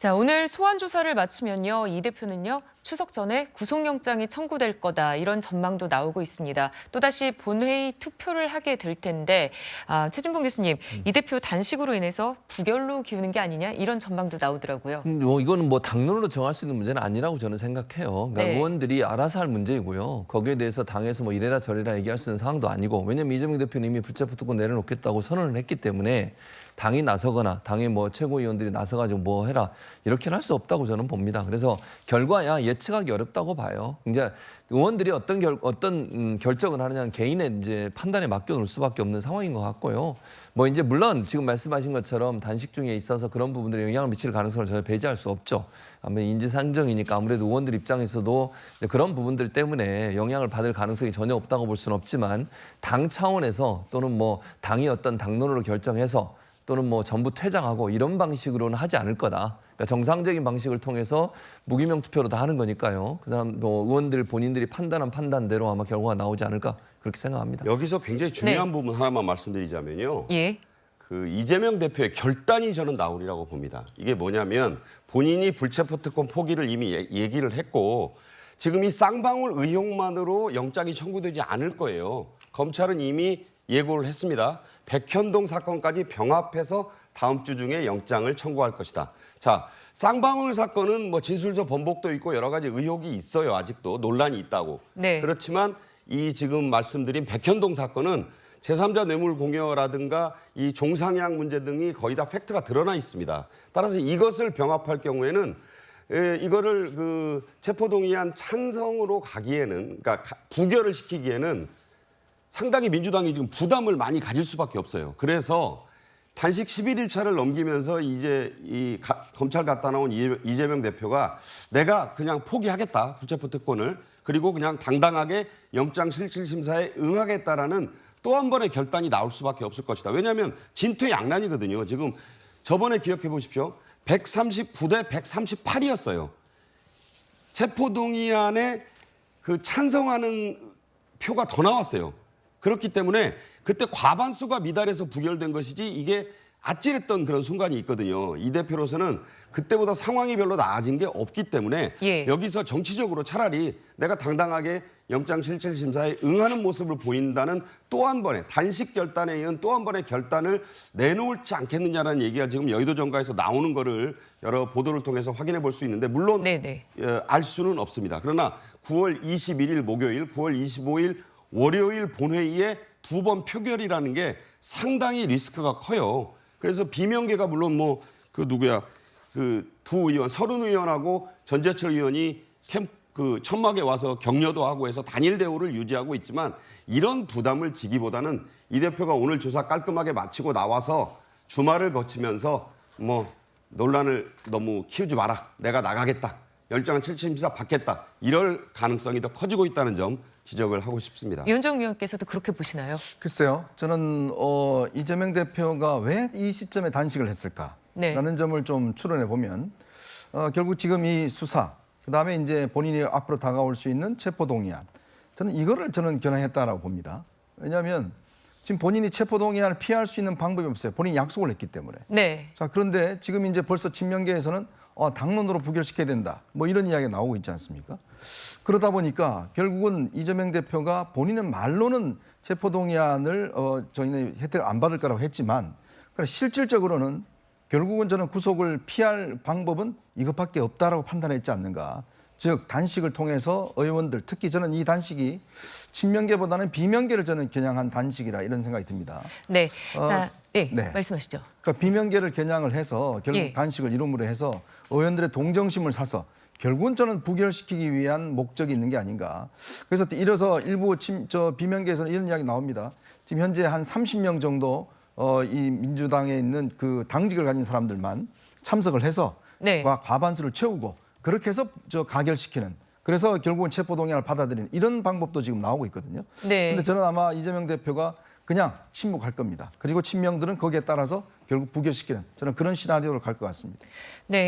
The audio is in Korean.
자, 오늘 소환 조사를 마치면요, 이 대표는요, 추석 전에 구속영장이 청구될 거다 이런 전망도 나오고 있습니다. 또다시 본회의 투표를 하게 될 텐데, 최진봉 교수님, 이 대표 단식으로 인해서 부결로 기우는 게 아니냐 이런 전망도 나오더라고요. 이거는 당론으로 정할 수 있는 문제는 아니라고 저는 생각해요. 그러니까 네. 의원들이 알아서 할 문제이고요. 거기에 대해서 당에서 이래라 저래라 얘기할 수 있는 상황도 아니고, 왜냐하면 이재명 대표는 이미 불체포 특권 내려놓겠다고 선언을 했기 때문에 당이 나서거나 당의 최고위원들이 나서가지고 해라 이렇게는 할 수 없다고 저는 봅니다. 그래서 결과야 예측하기 어렵다고 봐요. 이제 의원들이 어떤 결정을 하느냐는 개인의 이제 판단에 맡겨놓을 수밖에 없는 상황인 것 같고요. 이제 물론 지금 말씀하신 것처럼 단식 중에 있어서 그런 부분들에 영향을 미칠 가능성을 전혀 배제할 수 없죠. 아무래도 인지상정이니까 아무래도 의원들 입장에서도 그런 부분들 때문에 영향을 받을 가능성이 전혀 없다고 볼 수는 없지만, 당 차원에서 또는 당이 어떤 당론으로 결정해서 또는 전부 퇴장하고 이런 방식으로는 하지 않을 거다. 그러니까 정상적인 방식을 통해서 무기명 투표로 다 하는 거니까요. 그 사람 의원들 본인들이 판단한 판단대로 아마 결과가 나오지 않을까 그렇게 생각합니다. 여기서 굉장히 중요한 부분 하나만 말씀드리자면요. 예. 그 이재명 대표의 결단이 저는 나오리라고 봅니다. 이게 뭐냐면 본인이 불체포 특권 포기를 이미 얘기를 했고, 지금 이 쌍방울 의혹만으로 영장이 청구되지 않을 거예요. 검찰은 이미 예고를 했습니다. 백현동 사건까지 병합해서 다음 주 중에 영장을 청구할 것이다. 자, 쌍방울 사건은 진술서 번복도 있고 여러 가지 의혹이 있어요. 아직도 논란이 있다고. 네. 그렇지만 이 지금 말씀드린 백현동 사건은 제3자 뇌물 공여라든가 이 종상향 문제 등이 거의 다 팩트가 드러나 있습니다. 따라서 이것을 병합할 경우에는 이거를 그 체포동의안 찬성으로 가기에는, 그러니까 부결을 시키기에는 상당히 민주당이 지금 부담을 많이 가질 수밖에 없어요. 그래서 단식 11일차를 넘기면서 이제 검찰 갔다 나온 이재명 대표가 내가 그냥 포기하겠다, 불체포 특권을, 그리고 그냥 당당하게 영장실질심사에 응하겠다라는 또 한 번의 결단이 나올 수밖에 없을 것이다. 왜냐하면 진퇴양난이거든요. 지금 저번에 기억해 보십시오. 139대 138이었어요. 체포동의안에 그 찬성하는 표가 더 나왔어요. 그렇기 때문에 그때 과반수가 미달해서 부결된 것이지 이게 아찔했던 그런 순간이 있거든요. 이 대표로서는 그때보다 상황이 별로 나아진 게 없기 때문에 여기서 정치적으로 차라리 내가 당당하게 영장실질심사에 응하는 모습을 보인다는 또 한 번의 단식 결단에 의한 또 한 번의 결단을 내놓을지 않겠느냐라는 얘기가 지금 여의도 정가에서 나오는 거를 여러 보도를 통해서 확인해 볼 수 있는데, 물론 알 수는 없습니다. 그러나 9월 21일 목요일, 9월 25일 월요일 본회의에 두 번 표결이라는 게 상당히 리스크가 커요. 그래서 비명계가 물론 그 두 의원, 서른 의원하고 전재철 의원이 천막에 와서 격려도 하고 해서 단일 대우를 유지하고 있지만, 이런 부담을 지기보다는 이 대표가 오늘 조사 깔끔하게 마치고 나와서 주말을 거치면서 논란을 너무 키우지 마라, 내가 나가겠다, 영장 실질심사 받겠다, 이럴 가능성이 더 커지고 있다는 점 지적을 하고 싶습니다. 유현정 의원께서도 그렇게 보시나요? 글쎄요. 저는 이재명 대표가 왜 이 시점에 단식을 했을까라는 점을 좀 추론해 보면, 결국 지금 이 수사, 그다음에 이제 본인이 앞으로 다가올 수 있는 체포동의안, 저는 겨냥했다라고 봅니다. 왜냐하면 지금 본인이 체포동의안을 피할 수 있는 방법이 없어요. 본인이 약속을 했기 때문에. 네. 자, 그런데 지금 이제 벌써 친명계에서는 당론으로 부결시켜야 된다, 이런 이야기가 나오고 있지 않습니까? 그러다 보니까 결국은 이재명 대표가 본인은 말로는 체포동의안을 저희는 혜택을 안 받을 거라고 했지만, 실질적으로는 결국은 저는 구속을 피할 방법은 이것밖에 없다라고 판단했지 않는가. 즉 단식을 통해서 의원들, 특히 저는 이 단식이 친명계보다는 비명계를 저는 겨냥한 단식이라 이런 생각이 듭니다. 네. 말씀하시죠. 그러니까 비명계를 겨냥을 해서 결국 단식을 이름으로 해서 의원들의 동정심을 사서 결국은 저는 부결시키기 위한 목적이 있는 게 아닌가. 그래서 이래서 일부 비명계에서는 이런 이야기 나옵니다. 지금 현재 한 30명 정도 이 민주당에 있는 그 당직을 가진 사람들만 참석을 해서 과반수를 채우고 그렇게 해서 가결시키는, 그래서 결국은 체포동의안을 받아들이는 이런 방법도 지금 나오고 있거든요. 그런데 저는 아마 이재명 대표가 그냥 침묵할 겁니다. 그리고 친명들은 거기에 따라서 결국 부결시키는, 저는 그런 시나리오로 갈 것 같습니다. 네.